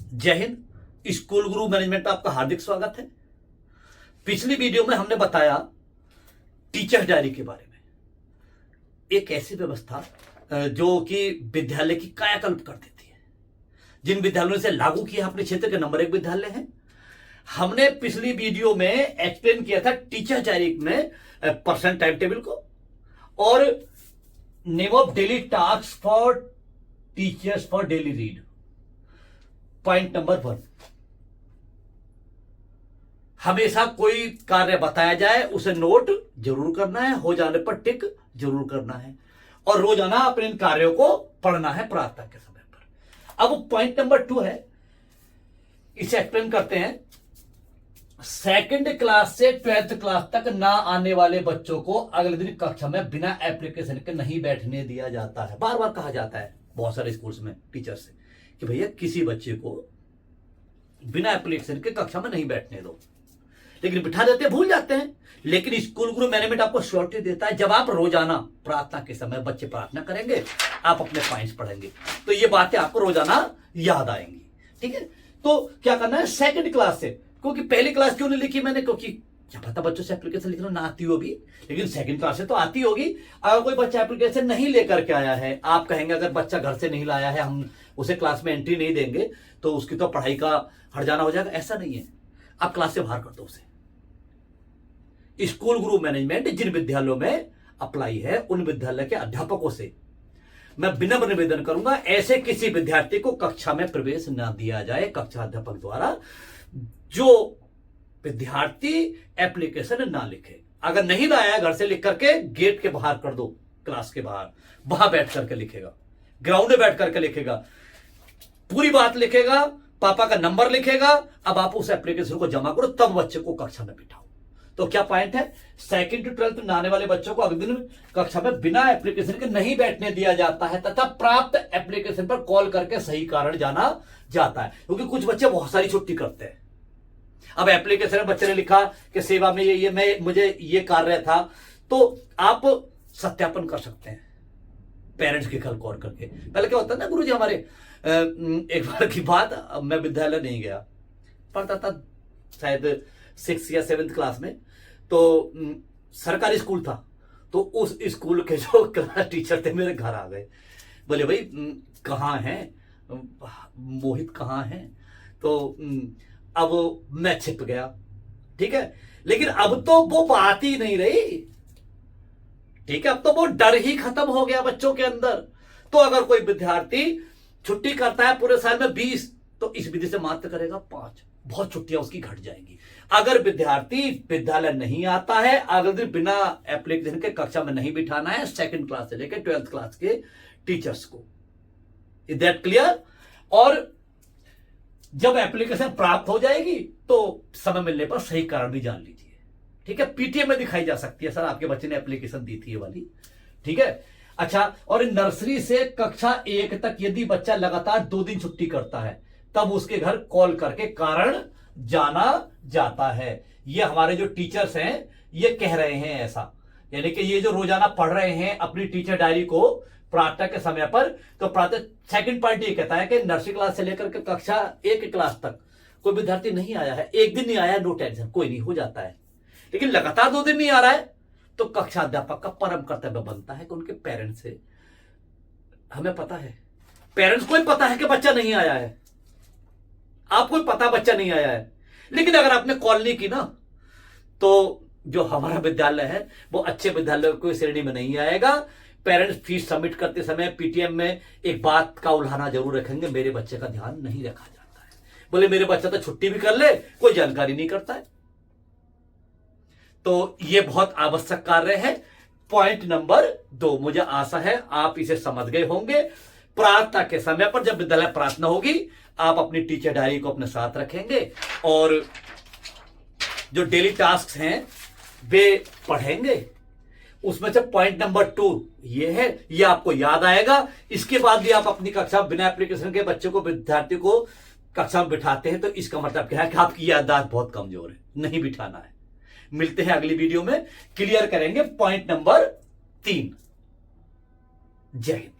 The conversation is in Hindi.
जय हिंद। स्कूल गुरु मैनेजमेंट में आपका हार्दिक स्वागत है। पिछली वीडियो में हमने बताया टीचर डायरी के बारे में, एक ऐसी व्यवस्था जो कि विद्यालय की कायाकल्प कर देती है। जिन विद्यालयों से लागू किया अपने क्षेत्र के नंबर 1 विद्यालय हैं। हमने पिछली वीडियो में एक्सप्लेन किया था टीचर डायरी में पर्सन टाइम टेबल को और name of daily task for teachers for daily read. Point number 1, हमेशा कोई कार्य बताया जाए उसे नोट जरूर करना है, हो जाने पर टिक जरूर करना है और रोजाना अपने इन कार्यों को पढ़ना है प्रार्थना के समय पर। अब पॉइंट नंबर 2 है, इसे एक्सप्लेन करते हैं। सेकंड क्लास से 12th क्लास तक ना आने वाले बच्चों को अगले दिन कक्षा में बिना एप्लीकेशन के नहीं बैठने दिया जाता है। बार बार कहा जाता है बहुत सारे स्कूल्स में टीचर से कि भैया किसी बच्चे को बिना एप्लीकेशन के कक्षा में नहीं बैठने दो, लेकिन बिठा देते हैं, भूल जाते हैं। लेकिन स्कूल गुरु मैनेजमेंट आपको श्योरिटी देता है, जब आप रोजाना प्रार्थना के समय बच्चे प्रार्थना करेंगे, आप अपने पॉइंट्स पढ़ेंगे तो ये बातें आपको रोजाना याद आएंगी। ठीक है, तो क्या करना है सेकंड क्लास से, क्योंकि पहली क्लास क्यों नहीं लिखी मैंने, क्योंकि क्या पता बच्चों से एप्लीकेशन लिखना ना आती होगी, लेकिन सेकंड क्लास से तो आती होगी। अगर कोई बच्चा एप्लीकेशन नहीं लेकर के आया है, आप कहेंगे अगर बच्चा घर से नहीं लाया है हम उसे क्लास में एंट्री नहीं देंगे तो उसकी तो पढ़ाई का हट जाना हो जाएगा। ऐसा नहीं है, आप क्लास से बाहर कर दो उसे। स्कूल गुरु मैनेजमेंट जिन विद्यालयों में अप्लाई है उन विद्यालय के अध्यापकों से मैं विनम्र निवेदन करूंगा, ऐसे किसी विद्यार्थी को कक्षा में प्रवेश न दिया जाए कक्षा अध्यापक द्वारा जो विद्यार्थी एप्लीकेशन ना लिखे। अगर नहीं लाया है घर से लिख करके गेट के बाहर कर दो, क्लास के बाहर, वहां बैठ करके लिखेगा, ग्राउंड में बैठ करके लिखेगा, पूरी बात लिखेगा, पापा का नंबर लिखेगा। अब आप उस एप्लीकेशन को जमा करो, तब बच्चे को कक्षा में बिठाओ। तो क्या पॉइंट है, सेकंड टू 12th में आने वाले बच्चों को अगले दिन कक्षा में बिना एप्लीकेशन के नहीं बैठने दिया जाता है तथा प्राप्त एप्लीकेशन पर कॉल करके सही कारण जाना जाता है। क्योंकि कुछ बच्चे बहुत सारी छुट्टी करते हैं। अब एप्लीकेशन में बच्चे ने लिखा कि सेवा में ये मुझे ये कार्य था, तो आप सत्यापन कर सकते हैं पेरेंट्स के कल कॉल करके। पहले क्या होता है ना गुरुजी, हमारे एक बार की बात, मैं विद्यालय नहीं गया, पढ़ता था शायद 6th या 7th क्लास में, तो सरकारी स्कूल था। तो उस स्कूल के जो क्लास टीचर थे मेरे घर आ गए, बोले भाई कहाँ हैं मोहित, कहाँ हैं? तो अब मैं छिप गया। ठीक है, लेकिन अब तो वो बात ही नहीं रही। ठीक है, अब तो वो डर ही खत्म हो गया बच्चों के अंदर। तो अगर कोई विद्यार्थी छुट्टी करता है पूरे साल में 20, तो इस विधि से मात्र करेगा 5, बहुत छुट्टियां उसकी घट जाएंगी। अगर विद्यार्थी विद्यालय नहीं आता है, अगले दिन बिना एप्लीकेशन के कक्षा में नहीं बिठाना है सेकंड क्लास से लेकर 12th क्लास के टीचर्स को। Is that clear? और जब एप्लीकेशन प्राप्त हो जाएगी तो समय मिलने पर सही कारण भी जान लीजिए। ठीक है, पीटीएम में दिखाई जा सकती है, सर आपके बच्चे ने एप्लीकेशन दी थी ये वाली। ठीक है, अच्छा, और नर्सरी से कक्षा 1 तक यदि बच्चा लगातार 2 दिन छुट्टी करता है तब उसके घर कॉल करके कारण जाना जाता है। ये हमारे जो टीचर्स हैं ये कह रहे हैं ऐसा, यानी कि ये जो रोजाना पढ़ रहे हैं अपनी टीचर डायरी को प्रार्थना के समय पर, तो प्रार्थना सेकंड पॉइंट ये कहता है कि नर्सरी क्लास से लेकर के कक्षा 1 क्लास तक कोई विद्यार्थी नहीं आया है, एक दिन नहीं आया, नो टेंशन, कोई नहीं, हो जाता है। लेकिन लगातार 2 दिन नहीं आ रहा है तो कक्षा अध्यापक का परम कर्तव्य बनता है कि उनके पेरेंट्स से, हमें पता है, पेरेंट्स को ही पता है कि बच्चा नहीं आया है, आपको पता बच्चा नहीं आया है, लेकिन अगर आपने कॉल नहीं की ना तो जो हमारा विद्यालय है वो अच्छे विद्यालय की श्रेणी में नहीं आएगा। पेरेंट्स फीस सबमिट करते समय पीटीएम में एक बात का उल्हाना जरूर रखेंगे, मेरे बच्चे का ध्यान नहीं रखा जाता है। बोले मेरे बच्चा तो छुट्टी भी कर ले, कोई जानकारी नहीं करता है। तो ये बहुत आवश्यक कार्य है। पॉइंट नंबर 2, मुझे आशा है आप इसे समझ गए होंगे। प्रार्थना के समय पर जब विद्यालय प्रार्थना होगी आप अपनी टीचर डायरी को अपने साथ रखेंगे और जो डेली टास्क हैं वे पढ़ेंगे। उसमें से पॉइंट नंबर 2 ये है, ये आपको याद आएगा। इसके बाद भी आप अपनी कक्षा बिना एप्लीकेशन के बच्चे को, विद्यार्थी को कक्षा में बिठाते हैं तो इसका मतलब क्या है कि आपकी याददाश्त बहुत कमजोर है, नहीं बिठाना है। मिलते हैं अगली वीडियो में, क्लियर करेंगे पॉइंट नंबर 3। जय हिंद।